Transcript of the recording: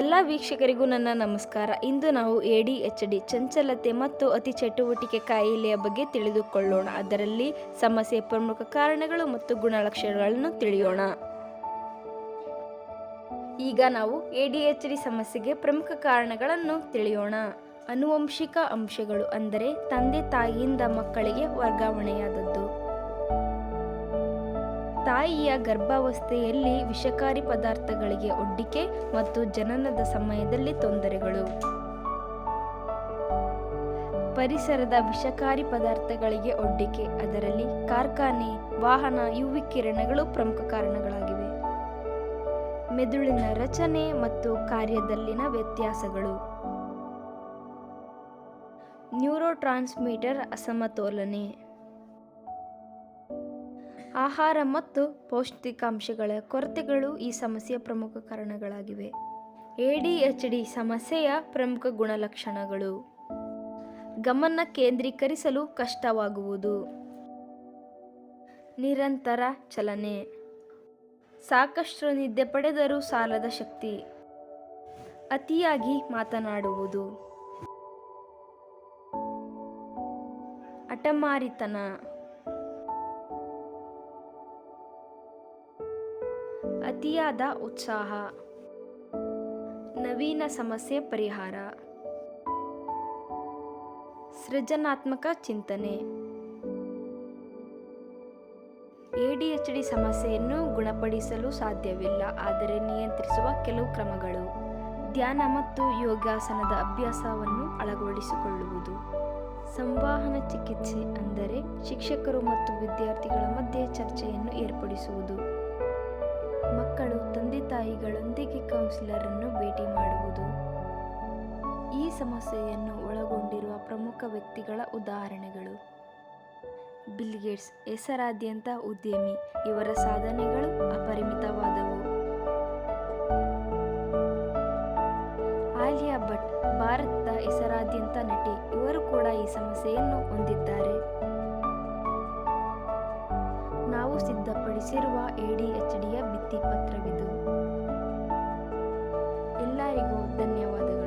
ಎಲ್ಲ ವೀಕ್ಷಕರಿಗೂ ನನ್ನ ನಮಸ್ಕಾರ. ಇಂದು ನಾವು ADHD ಚಂಚಲತೆ ಮತ್ತು ಅತಿ ಚಟುವಟಿಕೆ ಕಾಯಿಲೆಯ ಬಗ್ಗೆ ತಿಳಿದುಕೊಳ್ಳೋಣ. ಅದರಲ್ಲಿ ಸಮಸ್ಯೆಯ ಪ್ರಮುಖ ಕಾರಣಗಳು ಮತ್ತು ಗುಣಲಕ್ಷಣಗಳನ್ನು ತಿಳಿಯೋಣ. ಈಗ ನಾವು ADHD ಸಮಸ್ಯೆಗೆ ಪ್ರಮುಖ ಕಾರಣಗಳನ್ನು ತಿಳಿಯೋಣ. ಆನುವಂಶಿಕ ಅಂಶಗಳು ಅಂದರೆ ತಂದೆ ತಾಯಿಯಿಂದ ಮಕ್ಕಳಿಗೆ ವರ್ಗಾವಣೆಯಾದದ್ದು. ತಾಯಿಯ ಗರ್ಭಾವಸ್ಥೆಯಲ್ಲಿ ವಿಷಕಾರಿ ಪದಾರ್ಥಗಳಿಗೆ ಒಡ್ಡಿಕೆ ಮತ್ತು ಜನನದ ಸಮಯದಲ್ಲಿ ತೊಂದರೆಗಳು. ಪರಿಸರದ ವಿಷಕಾರಿ ಪದಾರ್ಥಗಳಿಗೆ ಒಡ್ಡಿಕೆ, ಅದರಲ್ಲಿ ಕಾರ್ಖಾನೆ, ವಾಹನ, UV ಕಿರಣಗಳು ಪ್ರಮುಖ ಕಾರಣಗಳಾಗಿವೆ. ಮೆದುಳಿನ ರಚನೆ ಮತ್ತು ಕಾರ್ಯದಲ್ಲಿನ ವ್ಯತ್ಯಾಸಗಳು. ನ್ಯೂರೋಟ್ರಾನ್ಸ್ಮಿಟರ್ ಅಸಮತೋಲನೆ. ಆಹಾರ ಮತ್ತು ಪೌಷ್ಟಿಕಾಂಶಗಳ ಕೊರತೆಗಳು ಈ ಸಮಸ್ಯೆಯ ಪ್ರಮುಖ ಕಾರಣಗಳಾಗಿವೆ. ADHD ಸಮಸ್ಯೆಯ ಪ್ರಮುಖ ಗುಣಲಕ್ಷಣಗಳು: ಗಮನ ಕೇಂದ್ರೀಕರಿಸಲು ಕಷ್ಟವಾಗುವುದು, ನಿರಂತರ ಚಲನೆ, ಸಾಕಷ್ಟು ನಿದ್ದೆ ಪಡೆದರೂ ಸಾಲದ ಶಕ್ತಿ, ಅತಿಯಾಗಿ ಮಾತನಾಡುವುದು, ಹಠಮಾರಿತನ, ಅತಿಯಾದ ಉತ್ಸಾಹ. ನವೀನ ಸಮಸ್ಯೆ ಪರಿಹಾರ: ಸೃಜನಾತ್ಮಕ ಚಿಂತನೆ. ADHD ಸಮಸ್ಯೆಯನ್ನು ಗುಣಪಡಿಸಲು ಸಾಧ್ಯವಿಲ್ಲ, ಆದರೆ ನಿಯಂತ್ರಿಸುವ ಕೆಲವು ಕ್ರಮಗಳು: ಧ್ಯಾನ ಮತ್ತು ಯೋಗಾಸನದ ಅಭ್ಯಾಸವನ್ನು ಅಳವಡಿಸಿಕೊಳ್ಳುವುದು. ಸಂವಹನ ಚಿಕಿತ್ಸೆ ಅಂದರೆ ಶಿಕ್ಷಕರು ಮತ್ತು ವಿದ್ಯಾರ್ಥಿಗಳ ಮಧ್ಯೆ ಚರ್ಚೆಯನ್ನು ಏರ್ಪಡಿಸುವುದು. ಮಕ್ಕಳು ತಂದೆ ತಾಯಿಗಳೊಂದಿಗೆ ಕೌನ್ಸಿಲರ್ ಅನ್ನು ಭೇಟಿ ಮಾಡುವುದು. ಈ ಸಮಸ್ಯೆಯನ್ನು ಒಳಗೊಂಡಿರುವ ಪ್ರಮುಖ ವ್ಯಕ್ತಿಗಳ ಉದಾಹರಣೆಗಳು: ಬಿಲ್ ಗೇಟ್ಸ್ ಹೆಸರಾದ್ಯಂತ ಉದ್ಯಮಿ, ಇವರ ಸಾಧನೆಗಳು ಅಪರಿಮಿತವಾದವು. ಆಲಿಯಾ ಭಟ್ ಭಾರತದ ಹೆಸರಾದ್ಯಂತ ನಟಿ, ಇವರು ಕೂಡ ಈ ಸಮಸ್ಯೆಯನ್ನು ಹೊಂದಿದ್ದಾರೆ. ನಾವು ಸಿದ್ಧಪಡಿಸಿರುವ ADHDಯ ಭಿತ್ತಿಪತ್ರವಿದು. ಎಲ್ಲರಿಗೂ ಧನ್ಯವಾದಗಳು.